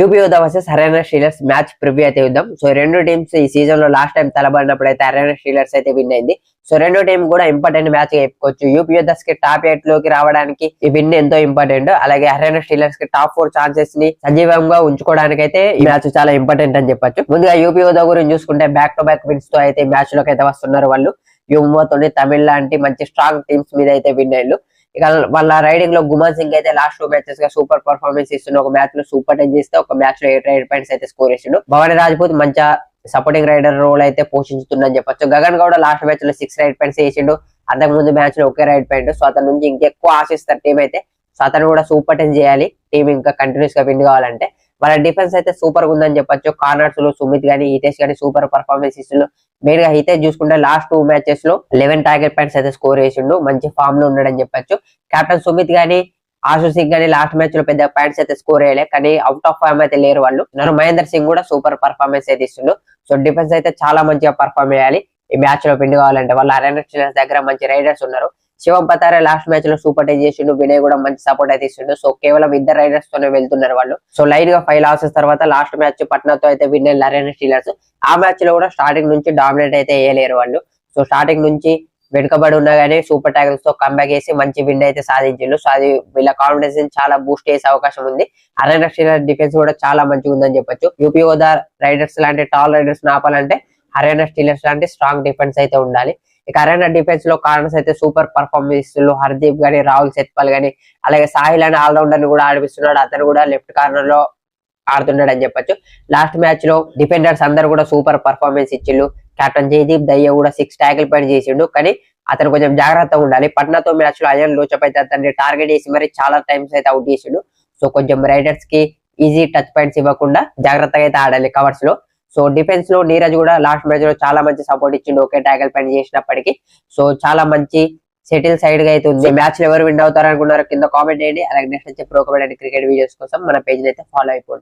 UP యోధా versus Haryana Steelers match preview అయితే చూద్దాం. సో రెండు టీమ్స్ ఈ సీజన్ లో లాస్ట్ టైం తలబడినప్పుడు అయితే హర్యానా స్టీలర్స్ అయితే విన్ అయింది. సో రెండు టీం కూడా ఇంపార్టెంట్ మ్యాచ్ చెప్పుకోవచ్చు. యూపీ యోధాస్ కి టాప్ 8 లోకి రావడానికి ఈ విన్ ఎంతో ఇంపార్టెంట్. అలాగే హర్యానా స్టీలర్స్ కి టాప్ 4 ఛాన్సెస్ ని సజీవంగా ఉంచుకోవడానికి అయితే ఈ మ్యాచ్ చాలా ఇంపార్టెంట్ అని చెప్పొచ్చు. ముందుగా యూపీ యోధా గురించి చూసుకుంటే బ్యాక్ టు బ్యాక్ విన్స్ తో అయితే మ్యాచ్ లోకి అయితే వస్తున్నారు. వాళ్ళు యువతోని తమిళ లాంటి మంచి స్ట్రాంగ్ టీమ్స్ మీద అయితే విన్ అయ్యారు. ఇక వాళ్ళ రైడింగ్ లో గుమాన్ సింగ్ అయితే లాస్ట్ 2 మ్యాచెస్ గా సూపర్ పర్ఫార్మెన్స్ ఇస్తున్న ఒక మ్యాచ్ లో సూపర్ టచ్ చేస్తే ఒక మ్యాచ్ లో 8 పాయింట్స్ అయితే స్కోర్ చేసిండు. భవానీ రాజ్పూత్ మంచి సపోర్టింగ్ రైడర్ రోల్ అయితే పోషించుతుందని చెప్పొచ్చు. గగన్ గౌడ లాస్ట్ మ్యాచ్ లో 6 రైడ్ పాయింట్స్ చేసిండు. అంతకు ముందు మ్యాచ్ లో ఒకే రైడ్ పాయింట్. సో అతని నుంచి ఇంకెక్కువ ఆశిస్తారు టీం అయితే. సో అతను కూడా సూపర్ టచ్ చేయాలి టీం ఇంకా కంటిన్యూస్ గా విన్ కావాలంటే. వాళ్ళ డిఫెన్స్ అయితే సూపర్ గా ఉందని చెప్పొచ్చు. కార్నర్స్ లో సుమిత్ గానీ హితేష్ గానీ సూపర్ పర్ఫార్మెన్స్ ఇస్తున్నారు. మెయిన్ గా హితేష్ చూసుకుంటే లాస్ట్ 2 మ్యాచెస్ లో 11 టార్గెట్ పాయింట్స్ అయితే స్కోర్ చేసిండు. మంచి ఫామ్ లో ఉన్నాడని చెప్పొచ్చు. కెప్టెన్ సుమిత్ గానీ ఆశు సింగ్ గానీ లాస్ట్ మ్యాచ్ లో పెద్ద పాయింట్స్ అయితే స్కోర్ చేయలే, కానీ అవుట్ ఆఫ్ ఫామ్ అయితే లేరు వాళ్ళు. మహేందర్ సింగ్ కూడా సూపర్ పర్ఫార్మెన్స్ అయితే ఇస్తుండు. సో డిఫెన్స్ అయితే చాలా మంచిగా పర్ఫార్మ్ చేయాలి ఈ మ్యాచ్ లో విన్ కావాలంటే. వాళ్ళ హర్యానా స్టీలర్స్ దగ్గర మంచి రైడర్స్ ఉన్నారు. శివం పతారే లాస్ట్ మ్యాచ్ లో సూపర్ టచ్ చేసిండు. వినయ్ కూడా మంచి సపోర్ట్ అయితే ఇస్తుండు. సో కేవలం 2 రైడర్స్ తోనే వెళ్తున్నారు వాళ్ళు. సో లైన్ గా 5 లాసెస్ తర్వాత లాస్ట్ మ్యాచ్ పట్నాతో అయితే విన్ అయ్యారు హర్యానా స్టీలర్స్. ఆ మ్యాచ్ లో కూడా స్టార్టింగ్ నుంచి డామినేట్ అయితే వేయలేరు వాళ్ళు. సో స్టార్టింగ్ నుంచి వెనుకబడి ఉన్నా గానీ సూపర్ టాకిల్స్ తో కంబ్యాక్ చేసి మంచి విన్ అయితే సాధించిండు. సో అది వీళ్ళ కాన్ఫిడెన్స్ చాలా బూస్ట్ చేసే అవకాశం ఉంది. హర్యానా స్టీలర్స్ డిఫెన్స్ కూడా చాలా మంచిగా ఉందని చెప్పొచ్చు. యూపీ యోధా రైడర్స్ లాంటి టాల్ రైడర్స్ ఆపాలంటే హర్యానా స్టీలర్స్ లాంటి స్ట్రాంగ్ డిఫెన్స్ అయితే ఉండాలి. ఇక హర్యానా డిఫెన్స్ లో కార్నర్స్ అయితే సూపర్ పర్ఫార్మెన్స్ ఇస్తున్నారు. హర్దీప్ గానీ రాహుల్ సెత్పాల్ గానీ అలాగే సాహిల్ అని ఆల్రౌండర్ ని కూడా ఆడిపిస్తున్నాడు. అతను కూడా లెఫ్ట్ కార్నర్ లో ఆడుతున్నాడు అని చెప్పొచ్చు. లాస్ట్ మ్యాచ్ లో డిఫెండర్స్ అందరు కూడా సూపర్ పర్ఫార్మెన్స్ ఇచ్చిళ్ళు. కెప్టెన్ జయదీప్ దయ్య కూడా 6 ట్యాకిల్ పాయింట్ చేసిండు. కానీ అతను కొంచెం జాగ్రత్తగా ఉండాలి. పట్నాతో మ్యాచ్ లో అయాన్ లోచప్ అయితే అతన్ని టార్గెట్ చేసి మరి చాలా టైమ్స్ అయితే అవుట్ చేసిండు. సో కొంచెం రైడర్స్ కి ఈజీ టచ్ పాయింట్స్ ఇవ్వకుండా జాగ్రత్తగా అయితే ఆడాలి కవర్స్ లో. సో డిఫెన్స్ లో నీరజ్ కూడా లాస్ట్ మ్యాచ్ లో చాలా మంచి సపోర్ట్ ఇచ్చిండు ఒకే ట్యాకిల్ పాయింట్ చేసినప్పటికీ. సో చాలా మంచి సెటిల్ సైడ్ గా అయితే ఉంది. మ్యాచ్ లో ఎవరు విన్ అవుతారు అనుకున్నారు కింద కామెంట్ చేయండి. అలాగే నెక్స్ట్ వచ్చే ప్రో కబడ్డీ క్రికెట్ వీడియోస్ కోసం మన పేజ్ అయితే ఫాలో అయిపోండి.